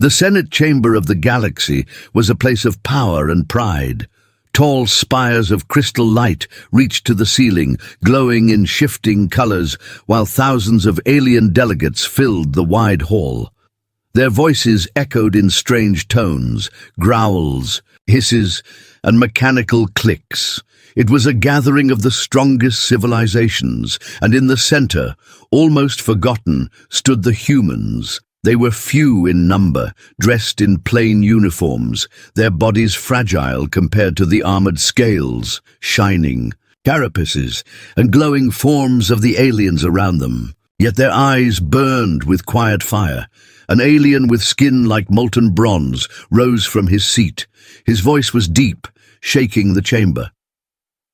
The Senate chamber of the galaxy was a place of power and pride. Tall spires of crystal light reached to the ceiling, glowing in shifting colors, while thousands of alien delegates filled the wide hall. Their voices echoed in strange tones, growls, hisses, and mechanical clicks. It was a gathering of the strongest civilizations, and in the center, almost forgotten, stood the humans. They were few in number, dressed in plain uniforms, their bodies fragile compared to the armored scales, shining carapaces, and glowing forms of the aliens around them. Yet their eyes burned with quiet fire. An alien with skin like molten bronze rose from his seat. His voice was deep, shaking the chamber.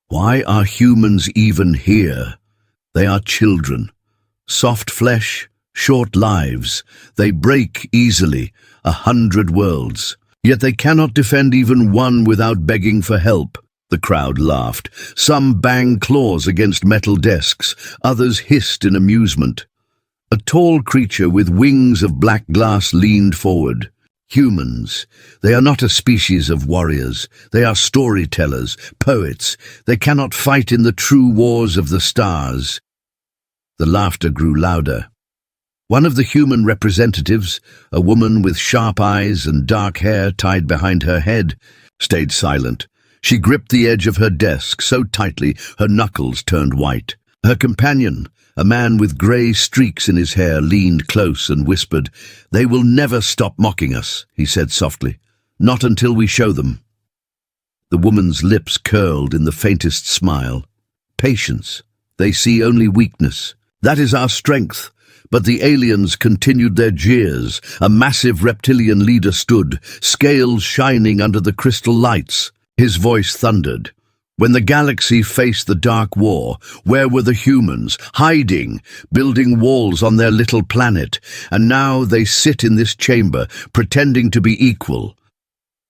"Why are humans even here? They are children. Soft flesh, short lives. They break easily, 100 worlds. Yet they cannot defend even one without begging for help." The crowd laughed. Some banged claws against metal desks, others hissed in amusement. A tall creature with wings of black glass leaned forward. "Humans. They are not a species of warriors. They are storytellers, poets. They cannot fight in the true wars of the stars." The laughter grew louder. One of the human representatives, a woman with sharp eyes and dark hair tied behind her head, stayed silent. She gripped the edge of her desk so tightly her knuckles turned white. Her companion, a man with grey streaks in his hair, leaned close and whispered, "They will never stop mocking us," he said softly. "Not until we show them." The woman's lips curled in the faintest smile. "Patience. They see only weakness. That is our strength." But the aliens continued their jeers. A massive reptilian leader stood, scales shining under the crystal lights. His voice thundered. When the galaxy faced the Dark War, where were the humans? Hiding, building walls on their little planet. And now they sit in this chamber, pretending to be equal.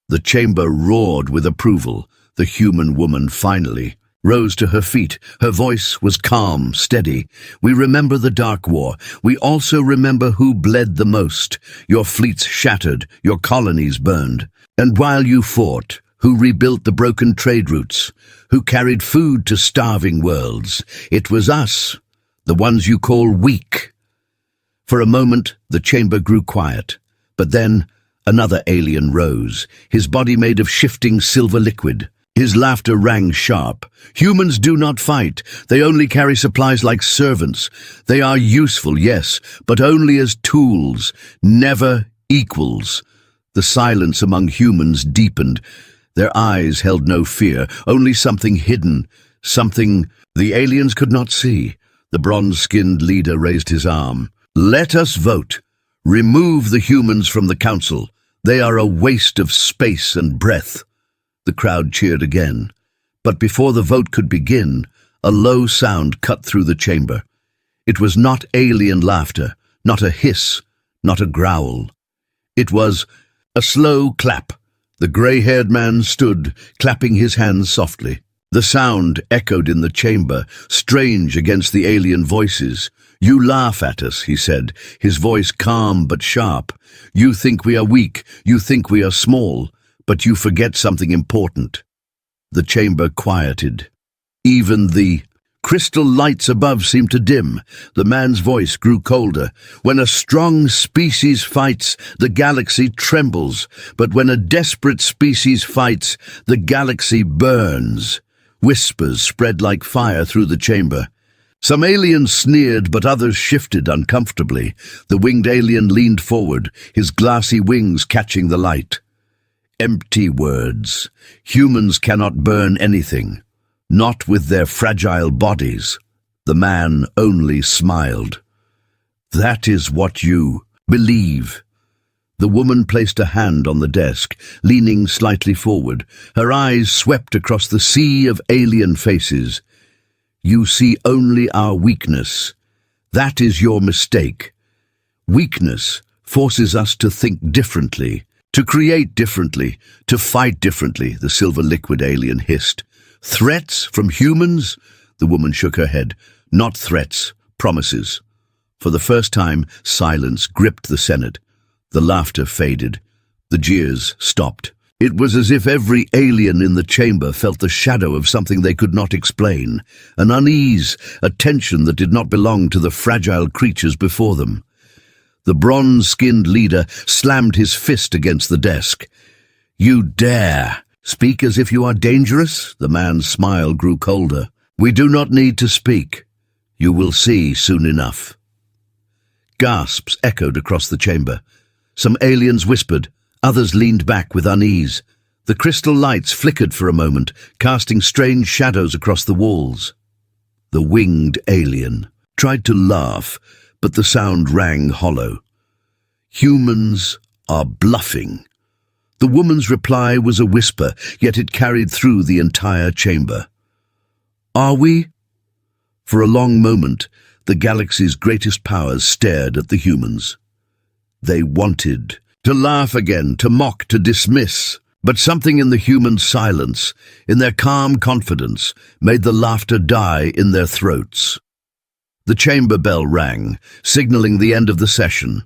The chamber roared with approval. The human woman finally rose to her feet. Her voice was calm, steady. "We remember the Dark War. We also remember who bled the most. Your fleets shattered, your colonies burned. And while you fought, who rebuilt the broken trade routes? Who carried food to starving worlds? It was us, the ones you call weak." For a moment, the chamber grew quiet. But then, another alien rose, his body made of shifting silver liquid. His laughter rang sharp. "Humans do not fight. They only carry supplies like servants. They are useful, yes, but only as tools, never equals." The silence among humans deepened. Their eyes held no fear, only something hidden, something the aliens could not see. The bronze-skinned leader raised his arm. "Let us vote. Remove the humans from the council. They are a waste of space and breath." The crowd cheered again. But before the vote could begin, a low sound cut through the chamber. It was not alien laughter, not a hiss, not a growl. It was a slow clap. The grey-haired man stood, clapping his hands softly. The sound echoed in the chamber, strange against the alien voices. "You laugh at us," he said, his voice calm but sharp. "You think we are weak, you think we are small. But you forget something important." The chamber quieted. Even the crystal lights above seemed to dim. The man's voice grew colder. "When a strong species fights, the galaxy trembles. But when a desperate species fights, the galaxy burns." Whispers spread like fire through the chamber. Some aliens sneered, but others shifted uncomfortably. The winged alien leaned forward, his glassy wings catching the light. "Empty words. Humans cannot burn anything. Not with their fragile bodies." The man only smiled. "That is what you believe." The woman placed a hand on the desk, leaning slightly forward. Her eyes swept across the sea of alien faces. "You see only our weakness. That is your mistake. Weakness forces us to think differently. To create differently, to fight differently," the silver liquid alien hissed. "Threats from humans?" The woman shook her head. "Not threats, promises." For the first time, silence gripped the Senate. The laughter faded. The jeers stopped. It was as if every alien in the chamber felt the shadow of something they could not explain, an unease, a tension that did not belong to the fragile creatures before them. The bronze-skinned leader slammed his fist against the desk. "You dare speak as if you are dangerous?" The man's smile grew colder. "We do not need to speak. You will see soon enough." Gasps echoed across the chamber. Some aliens whispered. Others leaned back with unease. The crystal lights flickered for a moment, casting strange shadows across the walls. The winged alien tried to laugh, but the sound rang hollow. "Humans are bluffing." The woman's reply was a whisper, yet it carried through the entire chamber. "Are we?" For a long moment, the galaxy's greatest powers stared at the humans. They wanted to laugh again, to mock, to dismiss. But something in the human silence, in their calm confidence, made the laughter die in their throats. The chamber bell rang, signaling the end of the session.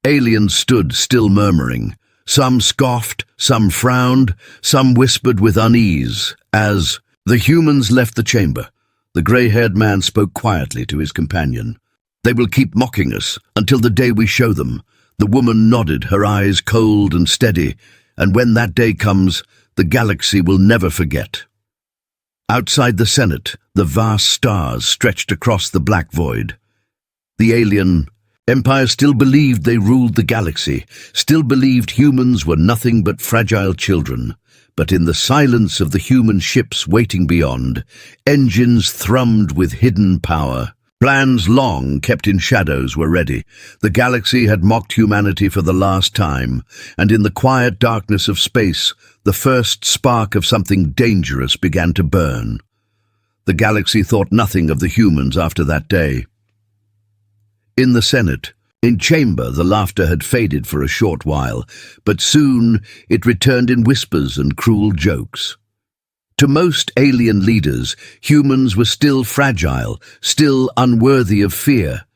Aliens stood still murmuring. Some scoffed, some frowned, some whispered with unease. As the humans left the chamber, the grey-haired man spoke quietly to his companion. "They will keep mocking us until the day we show them." The woman nodded, her eyes cold and steady, "and when that day comes, the galaxy will never forget." Outside the Senate, the vast stars stretched across the black void. The alien empire still believed they ruled the galaxy, still believed humans were nothing but fragile children. But in the silence of the human ships waiting beyond, engines thrummed with hidden power. Plans long kept in shadows were ready. The galaxy had mocked humanity for the last time, and in the quiet darkness of space, the first spark of something dangerous began to burn. The galaxy thought nothing of the humans after that day. In the Senate, in chamber, the laughter had faded for a short while, but soon it returned in whispers and cruel jokes. To most alien leaders, humans were still fragile, still unworthy of fear.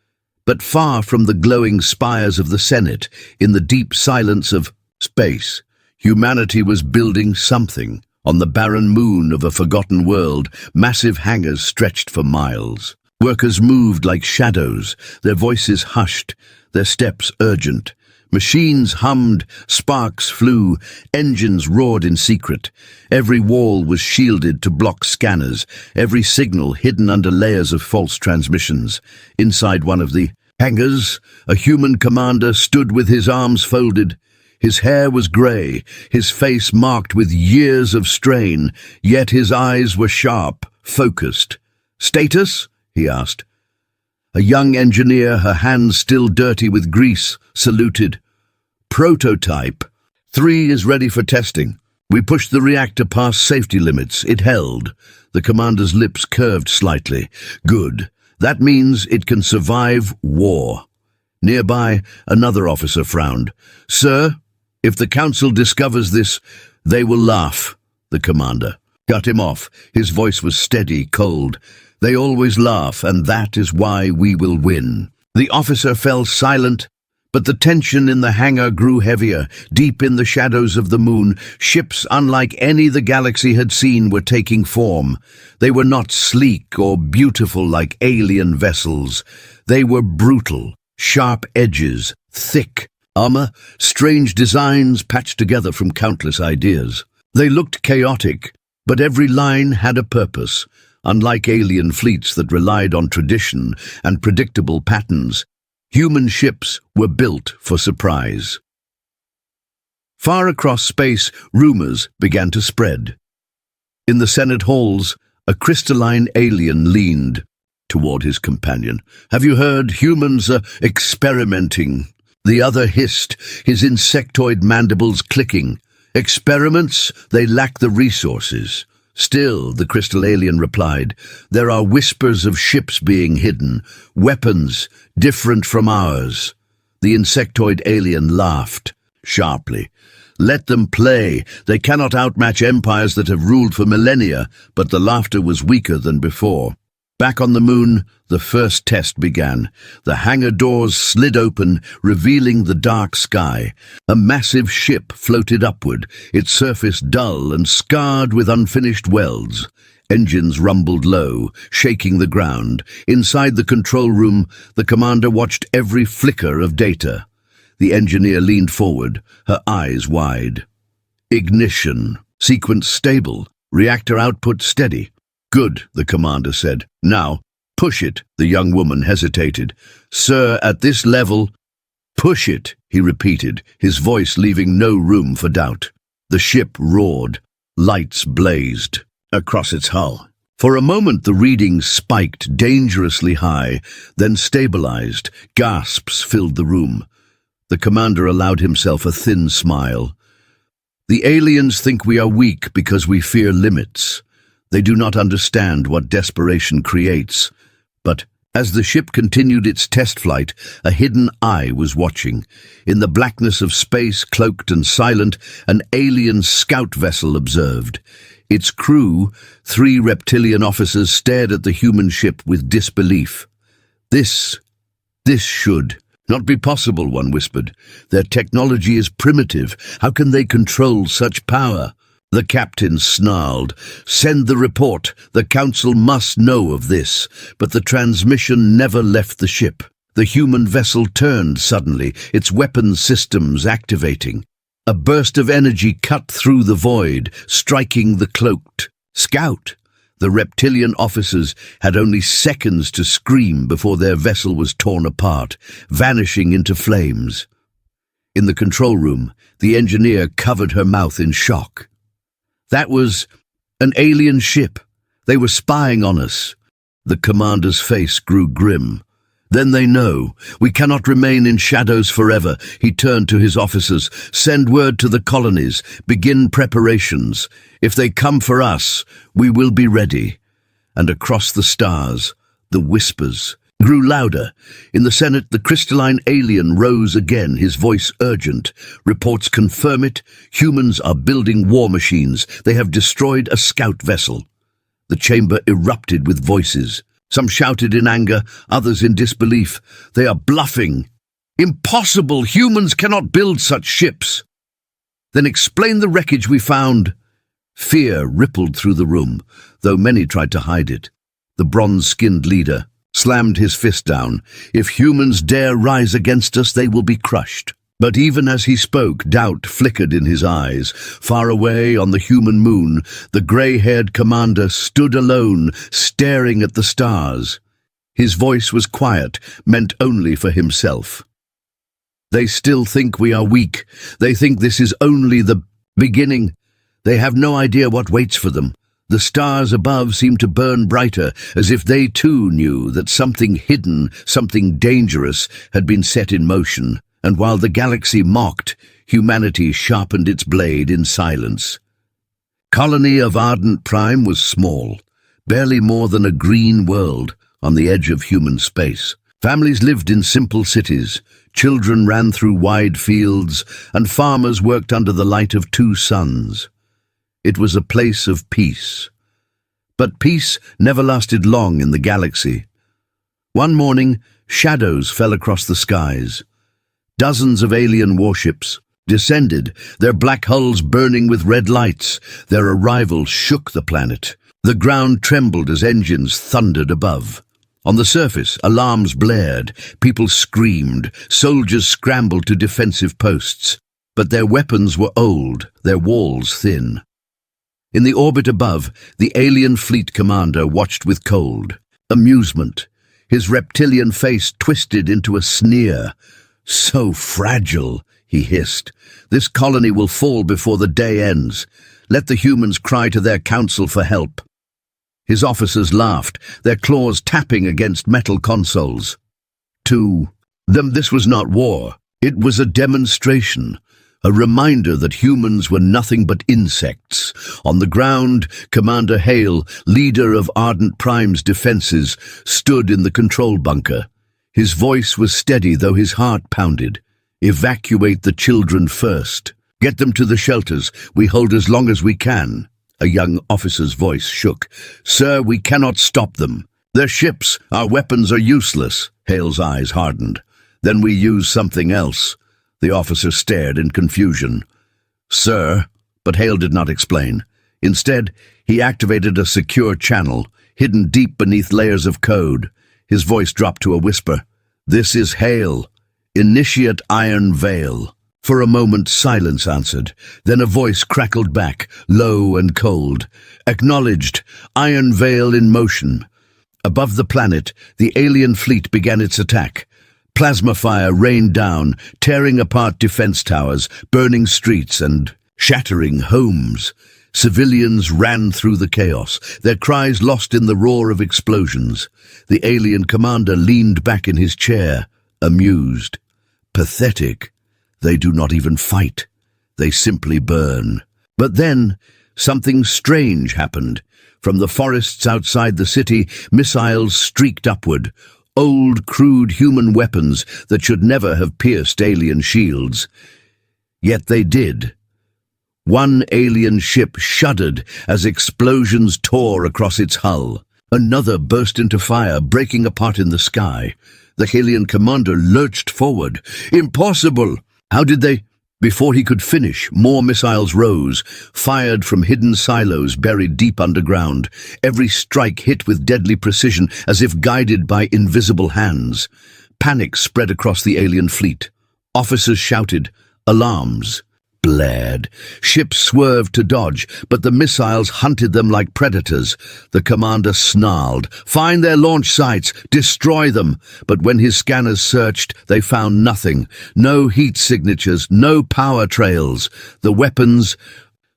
But far from the glowing spires of the Senate, in the deep silence of space, humanity was building something. On the barren moon of a forgotten world, massive hangars stretched for miles. Workers moved like shadows, their voices hushed, their steps urgent. Machines hummed, sparks flew, engines roared in secret. Every wall was shielded to block scanners, every signal hidden under layers of false transmissions. Inside one of the hangars, a human commander stood with his arms folded. His hair was grey, his face marked with years of strain, yet his eyes were sharp, focused. "Status?" he asked. A young engineer, her hands still dirty with grease, saluted. "Prototype. 3 is ready for testing. We pushed the reactor past safety limits. It held." The commander's lips curved slightly. "Good. That means it can survive war." Nearby, another officer frowned. "Sir, if the council discovers this, they will laugh." The commander cut him off. His voice was steady, cold. "They always laugh, and that is why we will win." The officer fell silent, but the tension in the hangar grew heavier. Deep in the shadows of the moon, ships unlike any the galaxy had seen were taking form. They were not sleek or beautiful like alien vessels. They were brutal, sharp edges, thick armor, strange designs patched together from countless ideas. They looked chaotic, but every line had a purpose. Unlike alien fleets that relied on tradition and predictable patterns, human ships were built for surprise. Far across space, rumors began to spread. In the Senate halls, a crystalline alien leaned toward his companion. "Have you heard? Humans are experimenting." The other hissed, his insectoid mandibles clicking. "Experiments? They lack the resources." "Still," the crystal alien replied, "there are whispers of ships being hidden, weapons different from ours." The insectoid alien laughed sharply. "Let them play. They cannot outmatch empires that have ruled for millennia," but the laughter was weaker than before. Back on the moon, the first test began. The hangar doors slid open, revealing the dark sky. A massive ship floated upward, its surface dull and scarred with unfinished welds. Engines rumbled low, shaking the ground. Inside the control room, the commander watched every flicker of data. The engineer leaned forward, her eyes wide. Ignition. Sequence stable. Reactor output steady. Good, the commander said. Now, push it. The young woman hesitated. Sir, at this level... Push it, he repeated, his voice leaving no room for doubt. The ship roared. Lights blazed across its hull. For a moment the readings spiked dangerously high, then stabilized. Gasps filled the room. The commander allowed himself a thin smile. The aliens think we are weak because we fear limits. They do not understand what desperation creates. But as the ship continued its test flight, a hidden eye was watching. In the blackness of space, cloaked and silent, an alien scout vessel observed. Its crew, 3 reptilian officers, stared at the human ship with disbelief. This should not be possible, one whispered. Their technology is primitive. How can they control such power? The captain snarled. Send the report. The council must know of this. But the transmission never left the ship. The human vessel turned suddenly, its weapons systems activating. A burst of energy cut through the void, striking the cloaked scout. The reptilian officers had only seconds to scream before their vessel was torn apart, vanishing into flames. In the control room, the engineer covered her mouth in shock. That was an alien ship. They were spying on us. The commander's face grew grim. Then they know. We cannot remain in shadows forever. He turned to his officers. Send word to the colonies. Begin preparations. If they come for us, we will be ready. And across the stars, the whispers grew louder. In the Senate, the crystalline alien rose again, his voice urgent. Reports confirm it. Humans are building war machines. They have destroyed a scout vessel. The chamber erupted with voices. Some shouted in anger, others in disbelief. They are bluffing. Impossible! Humans cannot build such ships. Then explain the wreckage we found. Fear rippled through the room, though many tried to hide it. The bronze-skinned leader slammed his fist down. If humans dare rise against us, they will be crushed. But even as he spoke, doubt flickered in his eyes. Far away on the human moon, the grey-haired commander stood alone, staring at the stars. His voice was quiet, meant only for himself. They still think we are weak. They think this is only the beginning. They have no idea what waits for them. The stars above seemed to burn brighter, as if they too knew that something hidden, something dangerous, had been set in motion. And while the galaxy mocked, humanity sharpened its blade in silence. Colony of Ardent Prime was small, barely more than a green world on the edge of human space. Families lived in simple cities, children ran through wide fields, and farmers worked under the light of 2 suns. It was a place of peace. But peace never lasted long in the galaxy. One morning, shadows fell across the skies. Dozens of alien warships descended, their black hulls burning with red lights. Their arrival shook the planet. The ground trembled as engines thundered above. On the surface, alarms blared, people screamed, soldiers scrambled to defensive posts. But their weapons were old, their walls thin. In the orbit above, the alien fleet commander watched with cold amusement. His reptilian face twisted into a sneer. So fragile, he hissed. This colony will fall before the day ends. Let the humans cry to their council for help. His officers laughed, their claws tapping against metal consoles. To them, this was not war. It was a demonstration. A reminder that humans were nothing but insects. On the ground, Commander Hale, leader of Ardent Prime's defenses, stood in the control bunker. His voice was steady, though his heart pounded. Evacuate the children first. Get them to the shelters. We hold as long as we can. A young officer's voice shook. Sir, we cannot stop them. Their ships, our weapons are useless. Hale's eyes hardened. Then we use something else. The officer stared in confusion. Sir, but Hale did not explain. Instead, he activated a secure channel, hidden deep beneath layers of code. His voice dropped to a whisper. This is Hale. Initiate Iron Veil. For a moment, silence answered. Then a voice crackled back, low and cold. Acknowledged. Iron Veil in motion. Above the planet, the alien fleet began its attack. Plasma fire rained down, tearing apart defense towers, burning streets and shattering homes. Civilians ran through the chaos, their cries lost in the roar of explosions. The alien commander leaned back in his chair, amused. Pathetic. They do not even fight. They simply burn. But then, something strange happened. From the forests outside the city, missiles streaked upward. Old, crude human weapons that should never have pierced alien shields. Yet they did. One alien ship shuddered as explosions tore across its hull. Another burst into fire, breaking apart in the sky. The alien commander lurched forward. Impossible! How did they... Before he could finish, more missiles rose, fired from hidden silos buried deep underground. Every strike hit with deadly precision, as if guided by invisible hands. Panic spread across the alien fleet. Officers shouted. Alarms blared. Ships swerved to dodge, but the missiles hunted them like predators. The commander snarled. Find their launch sites, destroy them. But when his scanners searched, they found nothing. No heat signatures, no power trails. The weapons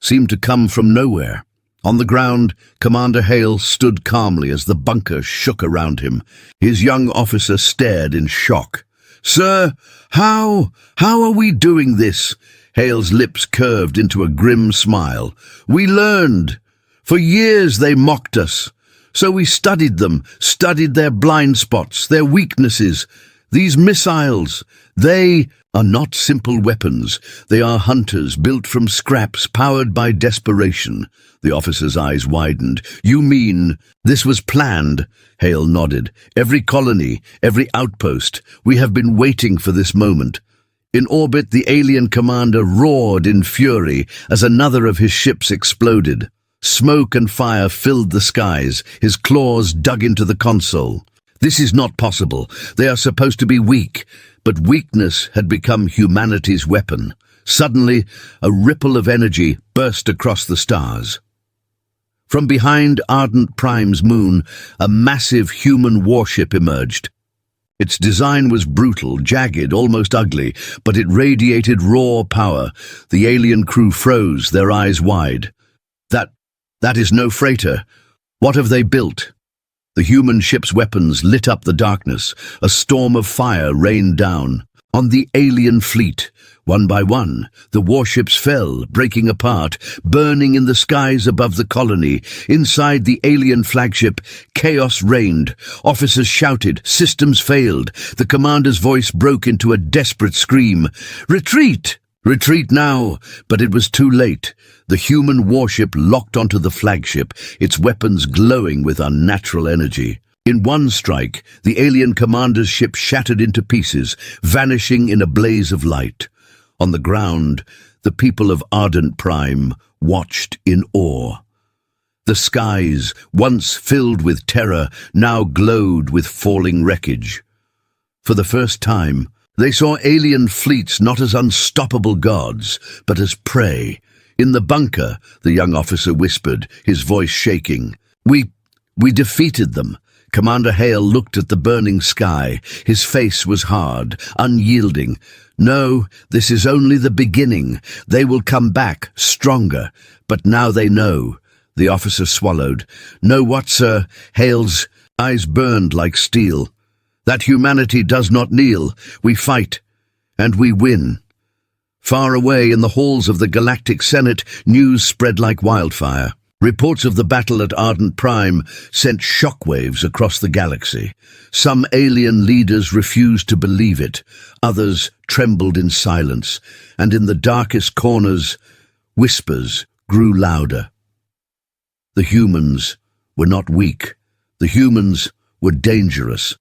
seemed to come from nowhere. On the ground, Commander Hale stood calmly as the bunker shook around him. His young officer stared in shock. Sir, how are we doing this? Hale's lips curved into a grim smile. We learned. For years they mocked us. So we studied them, studied their blind spots, their weaknesses. These missiles, they are not simple weapons. They are hunters built from scraps, powered by desperation. The officer's eyes widened. You mean this was planned? Hale nodded. Every colony, every outpost. We have been waiting for this moment. In orbit, the alien commander roared in fury as another of his ships exploded. Smoke and fire filled the skies. His claws dug into the console. This is not possible. They are supposed to be weak. But weakness had become humanity's weapon. Suddenly, a ripple of energy burst across the stars. From behind Ardent Prime's moon, a massive human warship emerged. Its design was brutal, jagged, almost ugly, but it radiated raw power. The alien crew froze, their eyes wide. That is no freighter. What have they built? The human ship's weapons lit up the darkness. A storm of fire rained down. On the alien fleet, one by one, the warships fell, breaking apart, burning in the skies above the colony. Inside the alien flagship, chaos reigned. Officers shouted, systems failed. The commander's voice broke into a desperate scream. Retreat! Retreat now! But it was too late. The human warship locked onto the flagship, its weapons glowing with unnatural energy. In one strike, the alien commander's ship shattered into pieces, vanishing in a blaze of light. On the ground, the people of Ardent Prime watched in awe. The skies, once filled with terror, now glowed with falling wreckage. For the first time, they saw alien fleets not as unstoppable gods, but as prey. In the bunker, the young officer whispered, his voice shaking. We defeated them. Commander Hale looked at the burning sky. His face was hard, unyielding. No, this is only the beginning. They will come back, stronger. But now they know. The officer swallowed. Know what, sir? Hale's eyes burned like steel. That humanity does not kneel. We fight, and we win. Far away in the halls of the Galactic Senate, news spread like wildfire. Reports of the battle at Ardent Prime sent shockwaves across the galaxy. Some alien leaders refused to believe it. Others trembled in silence. And in the darkest corners, whispers grew louder. The humans were not weak. The humans were dangerous.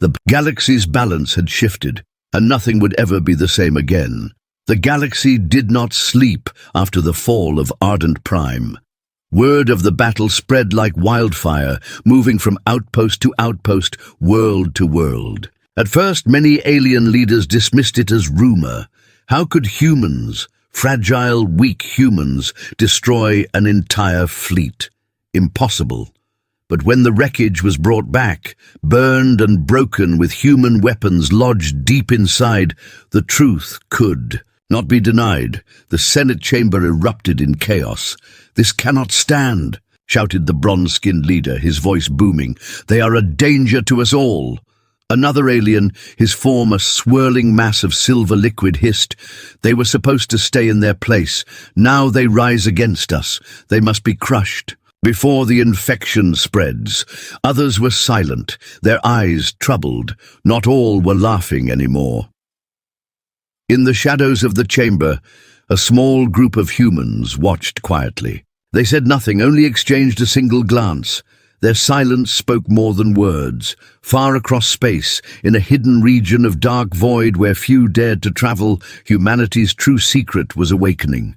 The galaxy's balance had shifted, and nothing would ever be the same again. The galaxy did not sleep after the fall of Ardent Prime. Word of the battle spread like wildfire, moving from outpost to outpost, world to world. At first, many alien leaders dismissed it as rumor. How could humans, fragile, weak humans, destroy an entire fleet? Impossible. But when the wreckage was brought back, burned and broken with human weapons lodged deep inside, the truth could not be denied. The Senate chamber erupted in chaos. "This cannot stand," shouted the bronze-skinned leader, his voice booming. "They are a danger to us all." Another alien, his form a swirling mass of silver liquid, hissed. "They were supposed to stay in their place. Now they rise against us. They must be crushed before the infection spreads." Others were silent, their eyes troubled. Not all were laughing anymore. In the shadows of the chamber, a small group of humans watched quietly. They said nothing, only exchanged a single glance. Their silence spoke more than words. Far across space, in a hidden region of dark void where few dared to travel, humanity's true secret was awakening.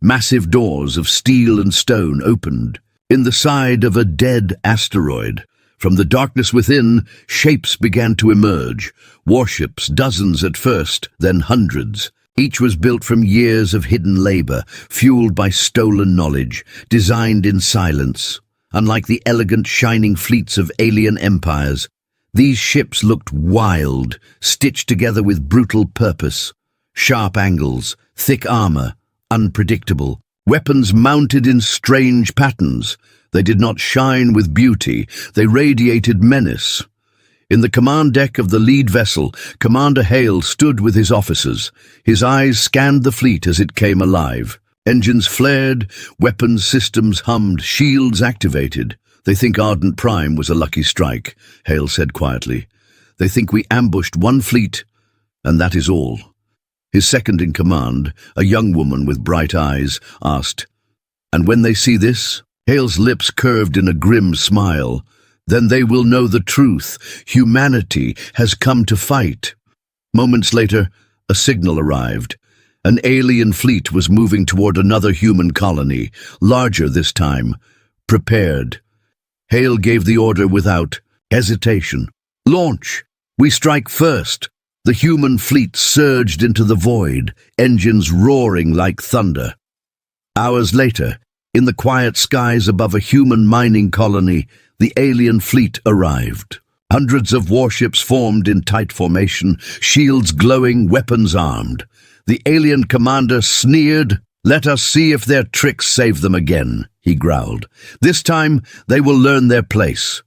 Massive doors of steel and stone opened in the side of a dead asteroid. From the darkness within, shapes began to emerge. Warships, dozens at first, then hundreds. Each was built from years of hidden labor, fueled by stolen knowledge, designed in silence. Unlike the elegant, shining fleets of alien empires, these ships looked wild, stitched together with brutal purpose. Sharp angles, thick armor, unpredictable. Weapons mounted in strange patterns. They did not shine with beauty, they radiated menace. In the command deck of the lead vessel, Commander Hale stood with his officers. His eyes scanned the fleet as it came alive. Engines flared, weapons systems hummed, shields activated. "They think Ardent Prime was a lucky strike," Hale said quietly. "They think we ambushed one fleet, and that is all." His second-in-command, a young woman with bright eyes, asked, "And when they see this?" Hale's lips curved in a grim smile. "Then they will know the truth. Humanity has come to fight." Moments later, a signal arrived. An alien fleet was moving toward another human colony, larger this time. Prepared. Hale gave the order without hesitation. "Launch! We strike first." The human fleet surged into the void, engines roaring like thunder. Hours later, in the quiet skies above a human mining colony, the alien fleet arrived. Hundreds of warships formed in tight formation, shields glowing, weapons armed. The alien commander sneered. "Let us see if their tricks save them again," he growled. "This time they will learn their place."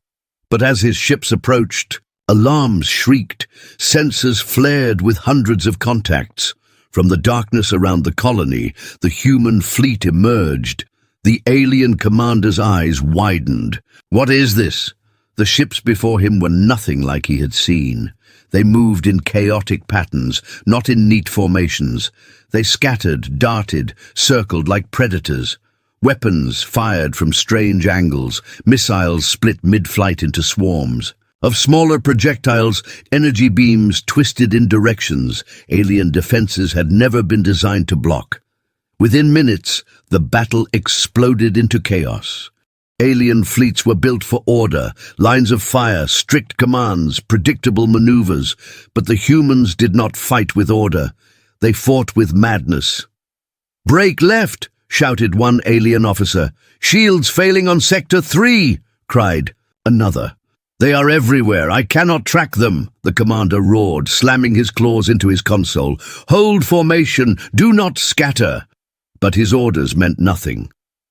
But as his ships approached, alarms shrieked, sensors flared with hundreds of contacts. From the darkness around the colony, the human fleet emerged. The alien commander's eyes widened. "What is this?" The ships before him were nothing like he had seen. They moved in chaotic patterns, not in neat formations. They scattered, darted, circled like predators. Weapons fired from strange angles, missiles split mid-flight into swarms. Of smaller projectiles, energy beams twisted in directions alien defenses had never been designed to block. Within minutes, the battle exploded into chaos. Alien fleets were built for order, lines of fire, strict commands, predictable maneuvers. But the humans did not fight with order. They fought with madness. "Break left!" shouted one alien officer. "Shields failing on Sector 3!" cried another. "They are everywhere. I cannot track them," the commander roared, slamming his claws into his console. "Hold formation. Do not scatter." But his orders meant nothing.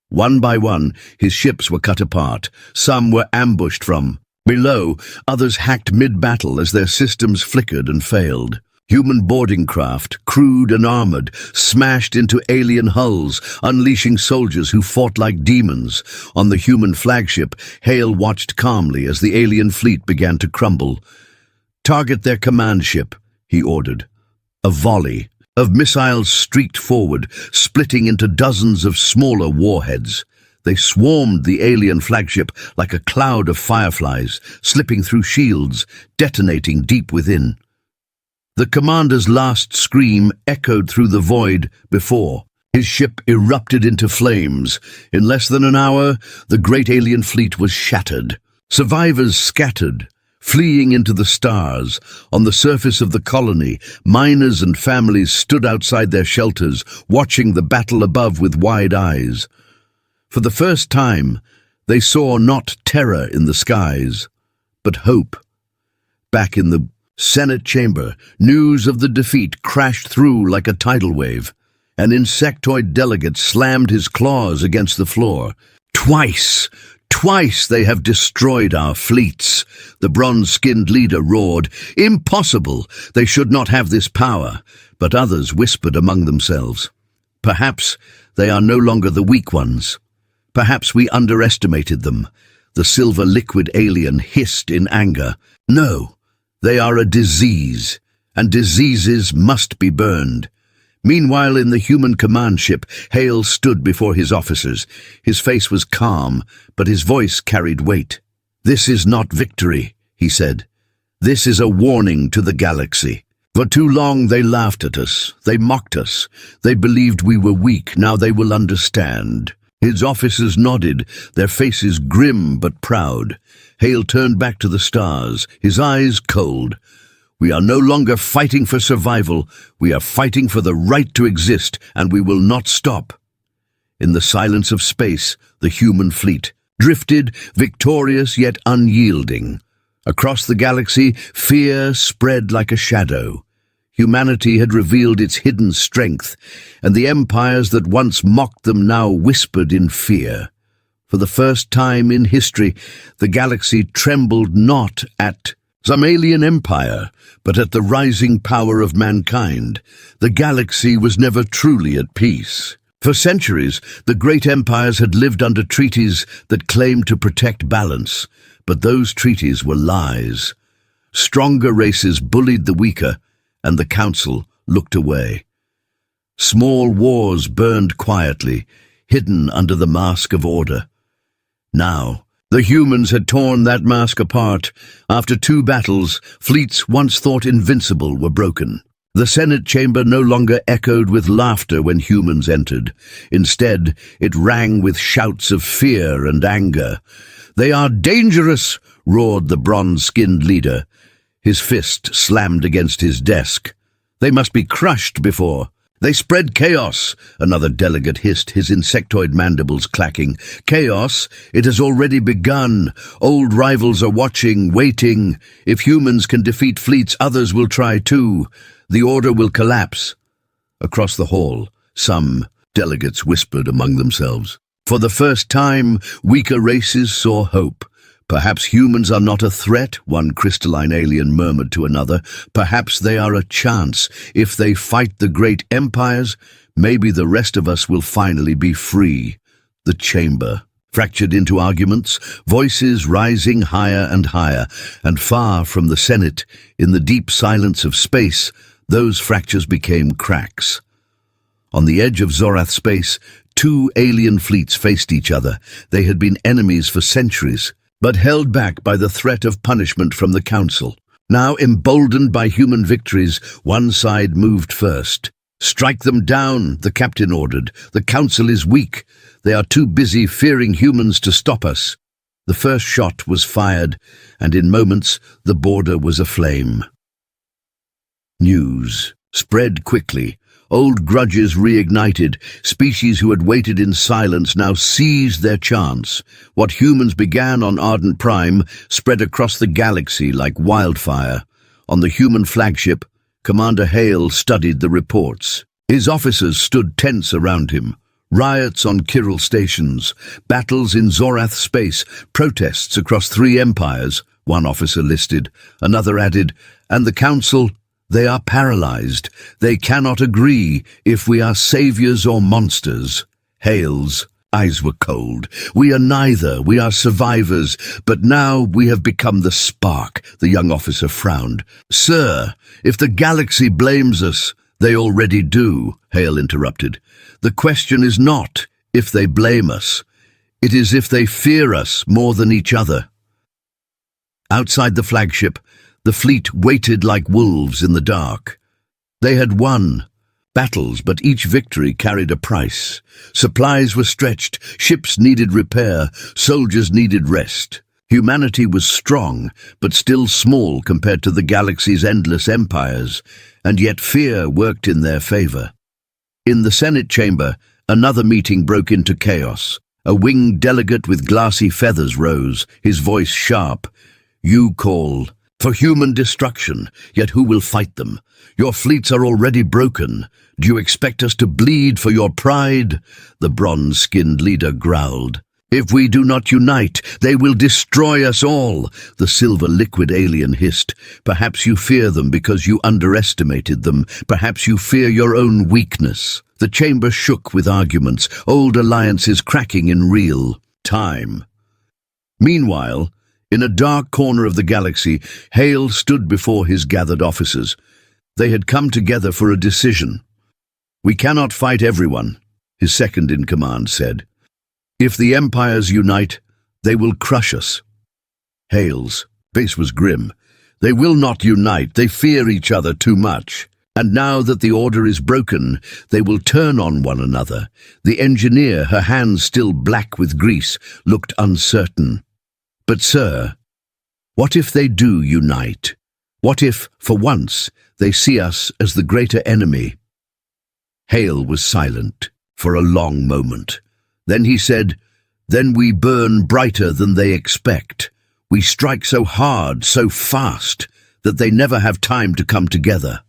One by one, his ships were cut apart. Some were ambushed from below, others hacked mid-battle as their systems flickered and failed. Human boarding craft, crude and armored, smashed into alien hulls, unleashing soldiers who fought like demons. On the human flagship, Hale watched calmly as the alien fleet began to crumble. "Target their command ship," he ordered. A volley of missiles streaked forward, splitting into dozens of smaller warheads. They swarmed the alien flagship like a cloud of fireflies, slipping through shields, detonating deep within. The commander's last scream echoed through the void before. His ship erupted into flames. In less than an hour, the great alien fleet was shattered. Survivors scattered, fleeing into the stars. On the surface of the colony, miners and families stood outside their shelters, watching the battle above with wide eyes. For the first time, they saw not terror in the skies, but hope. Back in the Senate chamber, news of the defeat crashed through like a tidal wave. An insectoid delegate slammed his claws against the floor. Twice they have destroyed our fleets, the bronze-skinned leader roared. Impossible! They should not have this power. But others whispered among themselves. Perhaps they are no longer the weak ones. Perhaps we underestimated them. The silver liquid alien hissed in anger. No, they are a disease, and diseases must be burned. Meanwhile, in the human command ship, Hale stood before his officers. His face was calm, but his voice carried weight. "This is not victory," he said. "This is a warning to the galaxy. For too long they laughed at us. They mocked us. They believed we were weak. Now they will understand." His officers nodded, their faces grim but proud. Hale turned back to the stars, his eyes cold. "We are no longer fighting for survival. We are fighting for the right to exist, and we will not stop." In the silence of space, the human fleet drifted, victorious yet unyielding. Across the galaxy, fear spread like a shadow. Humanity had revealed its hidden strength, and the empires that once mocked them now whispered in fear. For the first time in history, the galaxy trembled not at some alien empire, but at the rising power of mankind. The galaxy was never truly at peace. For centuries, the great empires had lived under treaties that claimed to protect balance, but those treaties were lies. Stronger races bullied the weaker, and the council looked away. Small wars burned quietly, hidden under the mask of order. Now, the humans had torn that mask apart. After 2 battles, fleets once thought invincible were broken. The Senate chamber no longer echoed with laughter when humans entered. Instead, it rang with shouts of fear and anger. "They are dangerous!" roared the bronze-skinned leader. His fist slammed against his desk. "They must be crushed before." "They spread chaos," another delegate hissed, his insectoid mandibles clacking. "Chaos? It has already begun. Old rivals are watching, waiting. If humans can defeat fleets, others will try too. The order will collapse." Across the hall, some delegates whispered among themselves. For the first time, weaker races saw hope. "Perhaps humans are not a threat," one crystalline alien murmured to another. "Perhaps they are a chance. If they fight the great empires, maybe the rest of us will finally be free." The chamber fractured into arguments, voices rising higher and higher, and far from the Senate, in the deep silence of space, those fractures became cracks. On the edge of Zorath space, 2 alien fleets faced each other. They had been enemies for centuries, but held back by the threat of punishment from the Council. Now, emboldened by human victories, one side moved first. "Strike them down," the captain ordered. "The Council is weak. They are too busy fearing humans to stop us." The first shot was fired, and in moments the border was aflame. News spread quickly. Old grudges reignited. Species who had waited in silence now seized their chance. What humans began on Ardent Prime spread across the galaxy like wildfire. On the human flagship, Commander Hale studied the reports. His officers stood tense around him. Riots on Kyril stations, battles in Zorath space, protests across 3 empires, one officer listed. Another added, "And the Council? They are paralyzed. They cannot agree if we are saviors or monsters." Hale's eyes were cold. "We are neither. We are survivors. But now we have become the spark," the young officer frowned. "Sir, if the galaxy blames us—" "They already do," Hale interrupted. "The question is not if they blame us. It is as if they fear us more than each other. Outside the flagship, the fleet waited like wolves in the dark. They had won battles, but each victory carried a price. Supplies were stretched, ships needed repair, soldiers needed rest. Humanity was strong, but still small compared to the galaxy's endless empires, and yet fear worked in their favor. In the Senate chamber, another meeting broke into chaos. A winged delegate with glassy feathers rose, his voice sharp. "You call for human destruction, yet who will fight them? Your fleets are already broken. Do you expect us to bleed for your pride?" The bronze-skinned leader growled. "If we do not unite, they will destroy us all," the silver liquid alien hissed. "Perhaps you fear them because you underestimated them. Perhaps you fear your own weakness." The chamber shook with arguments, old alliances cracking in real time. Meanwhile, in a dark corner of the galaxy, Hale stood before his gathered officers. They had come together for a decision. "We cannot fight everyone," his second-in-command said. "If the empires unite, they will crush us." Hale's face was grim. "They will not unite. They fear each other too much. And now that the order is broken, they will turn on one another." The engineer, her hands still black with grease, looked uncertain. "But sir, what if they do unite? What if, for once, they see us as the greater enemy?" Hale was silent for a long moment. Then he said, "Then we burn brighter than they expect. We strike so hard, so fast, that they never have time to come together."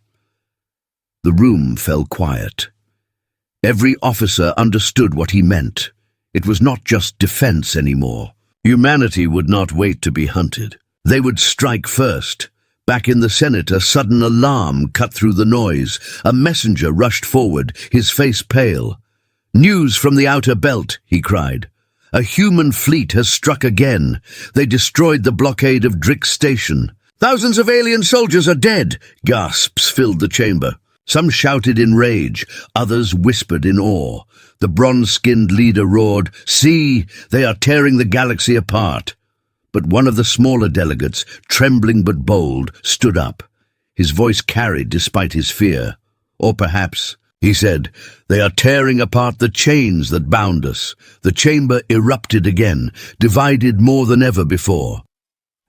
The room fell quiet. Every officer understood what he meant. It was not just defense anymore. Humanity would not wait to be hunted. They would strike first. Back in the Senate, a sudden alarm cut through the noise. A messenger rushed forward, his face pale. "News from the outer belt," he cried. "A human fleet has struck again. They destroyed the blockade of Drix Station. Thousands of alien soldiers are dead!" Gasps filled the chamber. Some shouted in rage, others whispered in awe. The bronze-skinned leader roared, "See, they are tearing the galaxy apart." But one of the smaller delegates, trembling but bold, stood up. His voice carried despite his fear. "Or perhaps," he said, "they are tearing apart the chains that bound us." The chamber erupted again, divided more than ever before.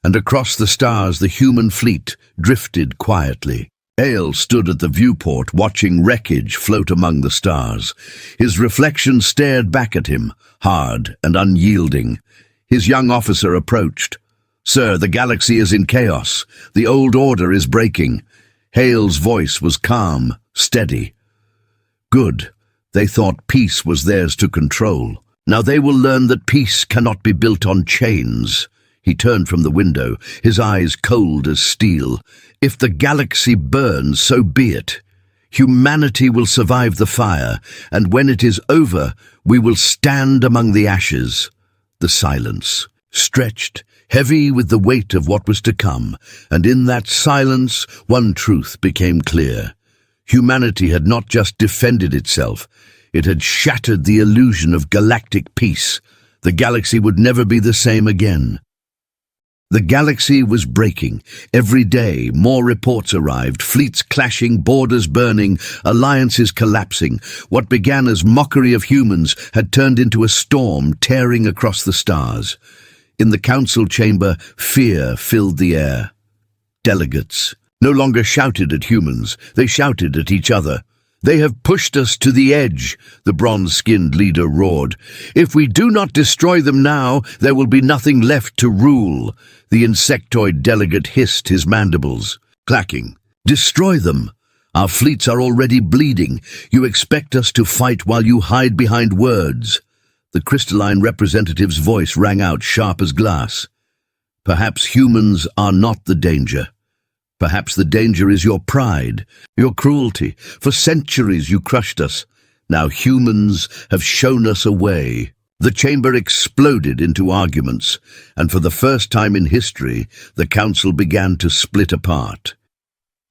And across the stars the human fleet drifted quietly. Hale stood at the viewport, watching wreckage float among the stars. His reflection stared back at him, hard and unyielding. His young officer approached. "Sir, the galaxy is in chaos. The old order is breaking." Hale's voice was calm, steady. "Good. They thought peace was theirs to control. Now they will learn that peace cannot be built on chains." He turned from the window, his eyes cold as steel. "If the galaxy burns, so be it. Humanity will survive the fire, and when it is over, we will stand among the ashes." The silence stretched, heavy with the weight of what was to come, and in that silence one truth became clear. Humanity had not just defended itself, it had shattered the illusion of galactic peace. The galaxy would never be the same again. The galaxy was breaking. Every day, more reports arrived, fleets clashing, borders burning, alliances collapsing. What began as mockery of humans had turned into a storm tearing across the stars. In the council chamber, fear filled the air. Delegates no longer shouted at humans, they shouted at each other. "They have pushed us to the edge," the bronze-skinned leader roared. "If we do not destroy them now, there will be nothing left to rule." The insectoid delegate hissed, his mandibles clacking. "Destroy them. Our fleets are already bleeding. You expect us to fight while you hide behind words." The crystalline representative's voice rang out sharp as glass. "Perhaps humans are not the danger. Perhaps the danger is your pride, your cruelty. For centuries you crushed us. Now humans have shown us a way." The chamber exploded into arguments, and for the first time in history, the council began to split apart.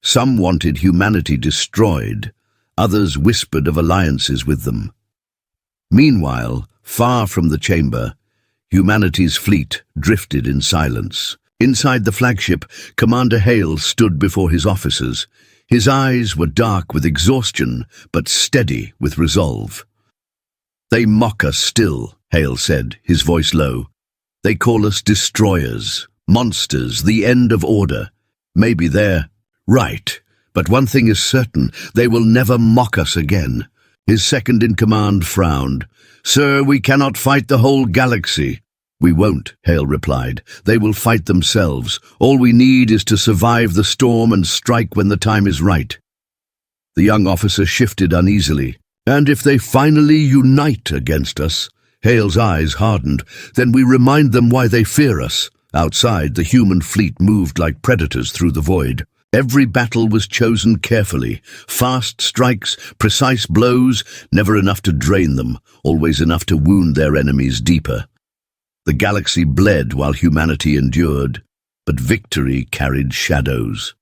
Some wanted humanity destroyed, others whispered of alliances with them. Meanwhile, far from the chamber, Humanity's fleet drifted in silence. Inside the flagship, Commander Hale stood before his officers. His eyes were dark with exhaustion, but steady with resolve. "They mock us still," Hale said, his voice low. "They call us destroyers, monsters, the end of order. Maybe they're right, but one thing is certain, they will never mock us again." His second-in-command frowned. "Sir, we cannot fight the whole galaxy." "We won't," Hale replied. "They will fight themselves. All we need is to survive the storm and strike when the time is right." The young officer shifted uneasily. "And if they finally unite against us?" Hale's eyes hardened. "Then we remind them why they fear us." Outside, the human fleet moved like predators through the void. Every battle was chosen carefully. Fast strikes, precise blows, never enough to drain them, always enough to wound their enemies deeper. The galaxy bled while humanity endured, but victory carried shadows.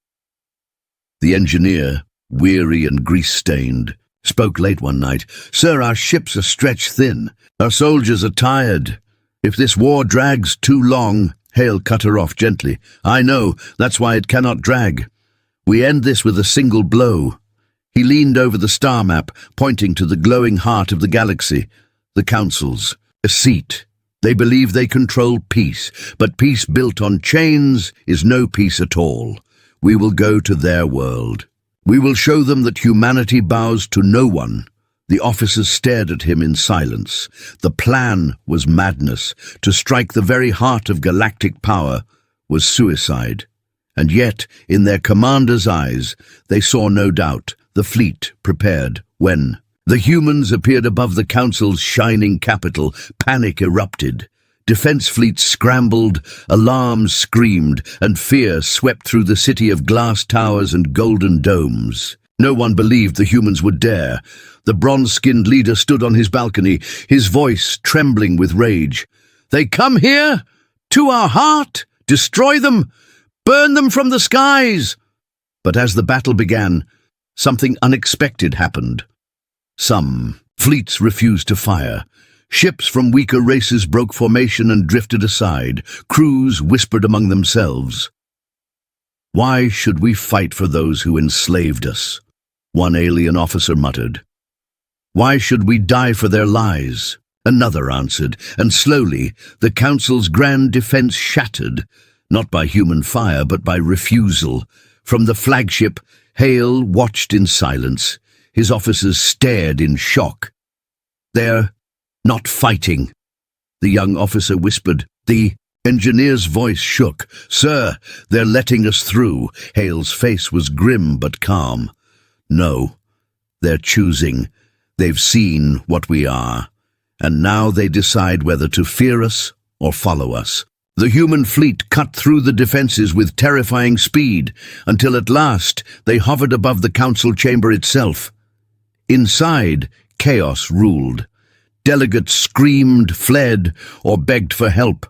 The engineer, weary and grease-stained, spoke late one night. "Sir, our ships are stretched thin. Our soldiers are tired. If this war drags too long—" Hale cut her off gently. "I know, that's why it cannot drag. We end this with a single blow." He leaned over the star map, pointing to the glowing heart of the galaxy. The councils, a seat. They believe they control peace, but peace built on chains is no peace at all. We will go to their world. We will show them that humanity bows to no one. The officers stared at him in silence. The plan was madness. To strike the very heart of galactic power was suicide. And yet, in their commander's eyes, they saw no doubt. The fleet prepared. When the humans appeared above the council's shining capital, panic erupted. Defense fleets scrambled, alarms screamed, and fear swept through the city of glass towers and golden domes. No one believed the humans would dare. The bronze-skinned leader stood on his balcony, his voice trembling with rage. "They come here? To our heart? Destroy them? Burn them from the skies!" But as the battle began, something unexpected happened. Some fleets refused to fire. Ships from weaker races broke formation and drifted aside. Crews whispered among themselves. "Why should we fight for those who enslaved us?" one alien officer muttered. "Why should we die for their lies?" another answered, and slowly the council's grand defense shattered, not by human fire but by refusal. From the flagship, Hale watched in silence. His officers stared in shock. "They're not fighting," the young officer whispered. The engineer's voice shook. "Sir, they're letting us through." Hale's face was grim but calm. "No, they're choosing. They've seen what we are, and now they decide whether to fear us or follow us." The human fleet cut through the defenses with terrifying speed, until at last they hovered above the council chamber itself. Inside, chaos ruled. Delegates screamed, fled, or begged for help.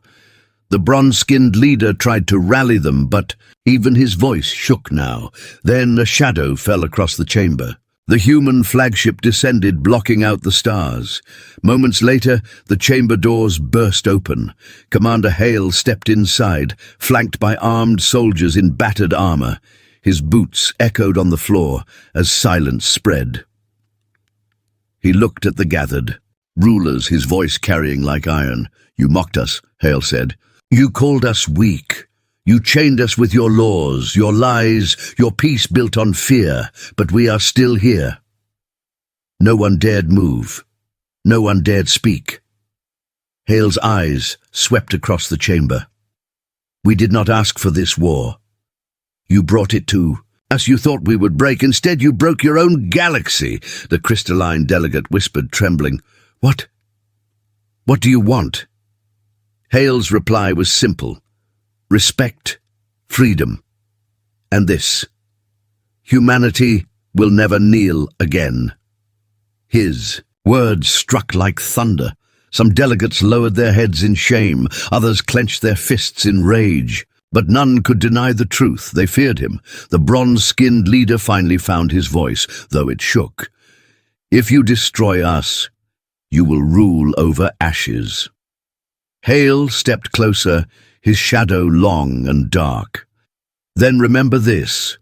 The bronze-skinned leader tried to rally them, but even his voice shook now. Then a shadow fell across the chamber. The human flagship descended, blocking out the stars. Moments later, the chamber doors burst open. Commander Hale stepped inside, flanked by armed soldiers in battered armor. His boots echoed on the floor as silence spread. He looked at the gathered rulers, his voice carrying like iron. "You mocked us," Hale said. "You called us weak. You chained us with your laws, your lies, your peace built on fear, but we are still here." No one dared move. No one dared speak. Hale's eyes swept across the chamber. "We did not ask for this war. You brought it to us. You thought we would break. Instead, you broke your own galaxy," the crystalline delegate whispered, trembling. What do you want?" Hale's reply was simple. Respect, freedom, and this. Humanity will never kneel again. His words struck like thunder. Some delegates lowered their heads in shame, others clenched their fists in rage. But none could deny the truth. They feared him. The bronze-skinned leader finally found his voice, though it shook. "If you destroy us, you will rule over ashes." Hale stepped closer, his shadow long and dark. Then remember this: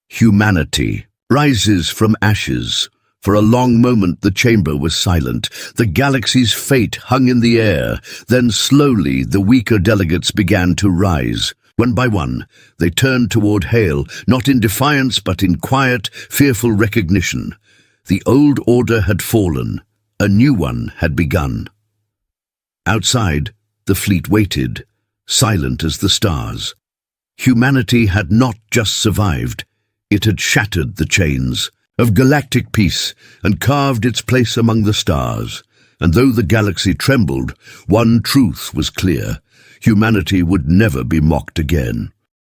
humanity rises from ashes. For a long moment the chamber was silent. The galaxy's fate hung in the air. Then slowly the weaker delegates began to rise. One by one, they turned toward Hale, not in defiance but in quiet, fearful recognition. The old order had fallen. A new one had begun. Outside, the fleet waited, silent as the stars. Humanity had not just survived, it had shattered the chains of galactic peace and carved its place among the stars. And though the galaxy trembled, one truth was clear: humanity would never be mocked again.